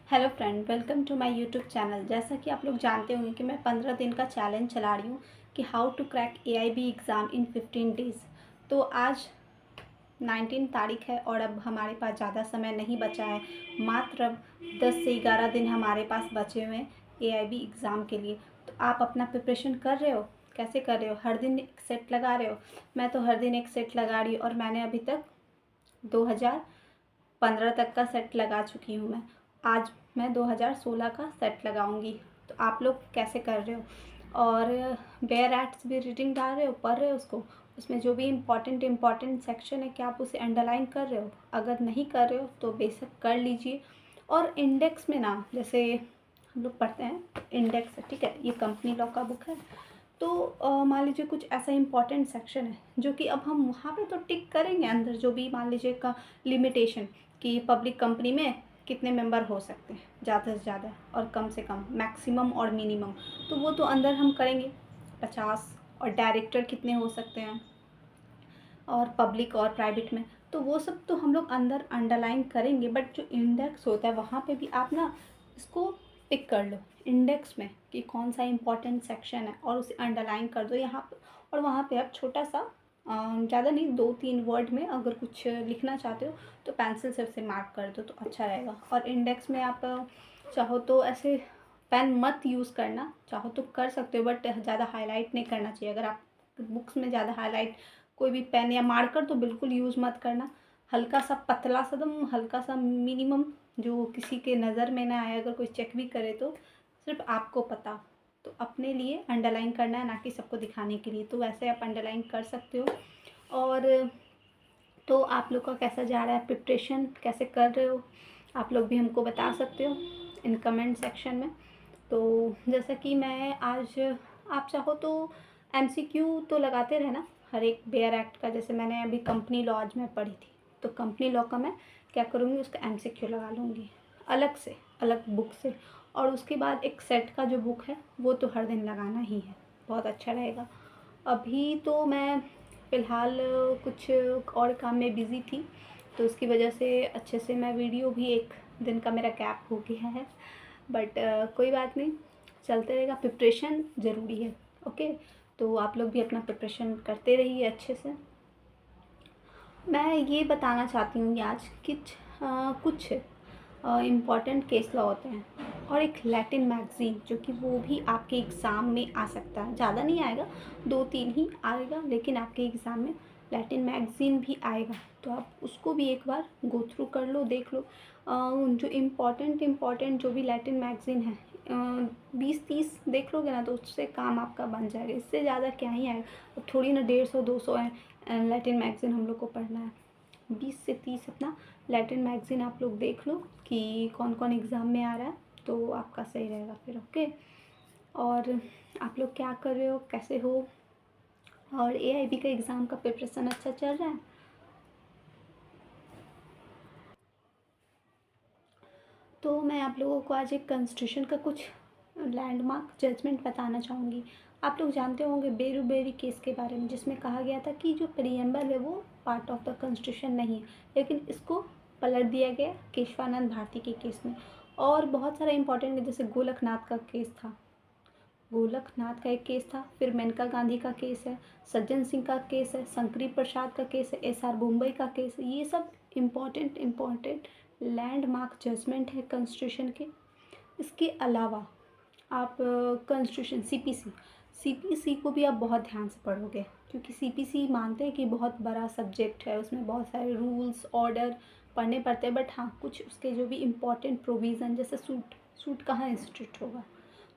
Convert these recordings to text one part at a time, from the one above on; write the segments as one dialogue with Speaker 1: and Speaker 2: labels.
Speaker 1: Hello friend, welcome to my YouTube channel. जैसा कि आप लोग जानते होंगे कि मैं 15 दिन का चैलेंज चला रही हूँ कि how to crack AIB exam in 15 days. तो आज 19 तारीख है और अब हमारे पास ज़्यादा समय नहीं बचा है। मात्र अब 10 से 11 दिन हमारे पास बचे हुए हैं AIB एग्ज़ाम के लिए। तो आप अपना प्रिपरेशन कर रहे हो? कैसे कर रहे हो? हर दिन एक सेट लगा रहे हो? मैं तो हर दिन एक सेट लगा रही हूँ और मैंने अभी तक 2015 तक का सेट लगा चुकी हूँ मैं। आज मैं 2016 का सेट लगाऊंगी। तो आप लोग कैसे कर रहे हो? और बेयर एक्ट्स भी रीडिंग डाल रहे हो, पढ़ रहे हो उसको? उसमें जो भी इम्पॉर्टेंट सेक्शन है, क्या आप उसे अंडरलाइन कर रहे हो? अगर नहीं कर रहे हो तो बेशक कर लीजिए। और इंडेक्स में ना, जैसे हम लोग पढ़ते हैं इंडेक्स है, ठीक है, ये कंपनी लॉ का बुक है। तो मान लीजिए कुछ ऐसा इंपॉर्टेंट सेक्शन है जो कि अब हम वहाँ पे तो टिक करेंगे अंदर, जो भी मान लीजिए का लिमिटेशन कि पब्लिक कंपनी में कितने मेंबर हो सकते हैं, ज़्यादा से ज़्यादा और कम से कम, मैक्सिमम और मिनिमम, तो वो तो अंदर हम करेंगे 50। और डायरेक्टर कितने हो सकते हैं और पब्लिक और प्राइवेट में, तो वो सब तो हम लोग अंदर अंडरलाइन करेंगे। बट जो इंडेक्स होता है वहाँ पे भी आप ना इसको टिक कर लो इंडेक्स में कि कौन सा इंपॉर्टेंट सेक्शन है और उसे अंडरलाइन कर दो यहाँ पे। और वहाँ पे आप छोटा सा, ज़्यादा नहीं, 2-3 वर्ड में अगर कुछ लिखना चाहते हो तो पेंसिल से उसे मार्क कर दो तो अच्छा रहेगा। और इंडेक्स में आप चाहो तो ऐसे पेन मत यूज़ करना, चाहो तो कर सकते हो बट ज़्यादा हाईलाइट नहीं करना चाहिए। अगर आप बुक्स में ज़्यादा हाईलाइट, कोई भी पेन या मार्कर तो बिल्कुल यूज़ मत करना। हल्का सा पतला सा, एकदम हल्का सा मिनिमम, जो किसी के नज़र में ना आए, अगर कोई चेक भी करे तो सिर्फ आपको पता हो। तो अपने लिए अंडरलाइन करना है, ना कि सबको दिखाने के लिए। तो वैसे आप अंडरलाइन कर सकते हो। और तो आप लोग का कैसा जा रहा है, प्रिपरेशन कैसे कर रहे हो? आप लोग भी हमको बता सकते हो इन कमेंट सेक्शन में। तो जैसा कि मैं आज, आप चाहो तो MCQ तो लगाते रहना हर एक बेयर एक्ट का। जैसे मैंने अभी कंपनी लॉ आज मैं पढ़ी थी, तो कंपनी लॉ का मैं क्या करूँगी, उसका MCQ लगा लूँगी अलग से, अलग बुक से। और उसके बाद एक सेट का जो बुक है वो तो हर दिन लगाना ही है, बहुत अच्छा रहेगा। अभी तो मैं फ़िलहाल कुछ और काम में बिज़ी थी, तो उसकी वजह से अच्छे से मैं वीडियो भी, एक दिन का मेरा गैप हो गया है। बट कोई बात नहीं, चलते रहेगा। प्रिपरेशन ज़रूरी है, ओके? तो आप लोग भी अपना प्रिपरेशन करते रहिए अच्छे से। मैं ये बताना चाहती हूँ कि आज कुछ इम्पॉर्टेंट केस लॉ होते हैं और एक लैटिन मैगज़ीन, जो कि वो भी आपके एग्ज़ाम में आ सकता है। ज़्यादा नहीं आएगा, 2-3 ही आएगा, लेकिन आपके एग्ज़ाम में लैटिन मैगज़ीन भी आएगा। तो आप उसको भी एक बार गो थ्रू कर लो, देख लो। जो इम्पॉर्टेंट जो भी लैटिन मैगज़ीन है, 20-30 देख लोगे ना तो उससे काम आपका बन जाएगा। इससे ज़्यादा क्या ही आएगा। अब थोड़ी ना 150-200 लैटिन मैगज़ीन हम लोग को पढ़ना है। 20 से 30 अपना लैटिन मैगज़ीन आप लोग देख लो कि कौन कौन एग्ज़ाम में आ रहा है, तो आपका सही रहेगा फिर, ओके? और आप लोग क्या कर रहे हो, कैसे हो? और AIB का एग्ज़ाम का प्रिपरेशन अच्छा चल रहा है? तो मैं आप लोगों को आज एक कॉन्स्टिट्यूशन का कुछ लैंडमार्क जजमेंट बताना चाहूँगी। आप लोग जानते होंगे बेरुबेरी केस के बारे में, जिसमें कहा गया था कि जो प्रियम्बल है वो पार्ट ऑफ द कॉन्स्टिट्यूशन नहीं है, लेकिन इसको पलट दिया गया केशवानंद भारती के केस में। और बहुत सारा इंपॉर्टेंट, जैसे गोलकनाथ का केस था, गोलकनाथ का एक केस था, फिर मेनका गांधी का केस है, सज्जन सिंह का केस है, शंकरी प्रसाद का केस है, SR मुंबई का केस है। ये सब इम्पॉर्टेंट लैंडमार्क जजमेंट है कॉन्स्टिट्यूशन के। इसके अलावा आप कॉन्स्टिट्यूशन CPC को भी आप बहुत ध्यान से पढ़ोगे, क्योंकि CPC मानते हैं कि बहुत बड़ा सब्जेक्ट है, उसमें बहुत सारे रूल्स ऑर्डर पढ़ने पड़ते हैं। बट हाँ, कुछ उसके जो भी इम्पोर्टेंट प्रोविज़न, जैसे सूट कहाँ इंस्टीट्यूट होगा,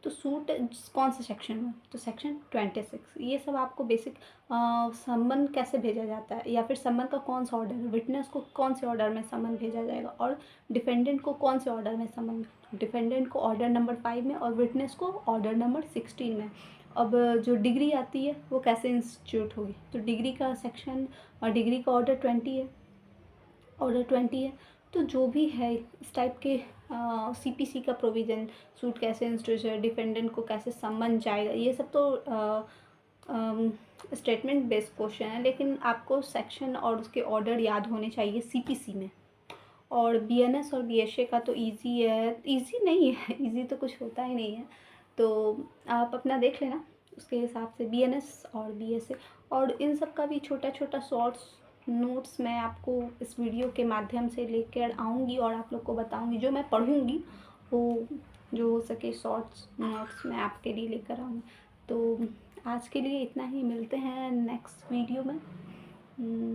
Speaker 1: तो सूट कौन से सेक्शन में, तो सेक्शन 26। ये सब आपको बेसिक, समन कैसे भेजा जाता है, या फिर समन का कौन सा ऑर्डर, विटनेस को कौन से ऑर्डर में समन भेजा जाएगा, और डिफेंडेंट को कौन से ऑर्डर में समन, डिफेंडेंट को ऑर्डर नंबर 5 में और विटनेस को ऑर्डर नंबर 16 में। अब जो डिग्री आती है वो कैसे इंस्टीट्यूट होगी, तो डिग्री का सेक्शन और डिग्री का ऑर्डर 20 है। तो जो भी है इस टाइप के CPC का प्रोविज़न, सूट कैसे इंस्टीट्यूट है, डिफेंडेंट को कैसे समन जाएगा, ये सब तो स्टेटमेंट बेस्ड क्वेश्चन है, लेकिन आपको सेक्शन और उसके ऑर्डर याद होने चाहिए CPC में। और बीएनएस और बीएसए का तो इजी है, इजी नहीं है, इजी तो कुछ होता ही नहीं है। तो आप अपना देख लेना उसके हिसाब से बीएनएस और बीएसए, और इन सब का भी छोटा छोटा शॉर्ट्स नोट्स मैं आपको इस वीडियो के माध्यम से लेकर आऊँगी और आप लोग को बताऊँगी। जो मैं पढ़ूँगी वो जो हो सके शॉर्ट्स नोट्स मैं आपके लिए लेकर आऊँगी। तो आज के लिए इतना ही, मिलते हैं नेक्स्ट वीडियो में।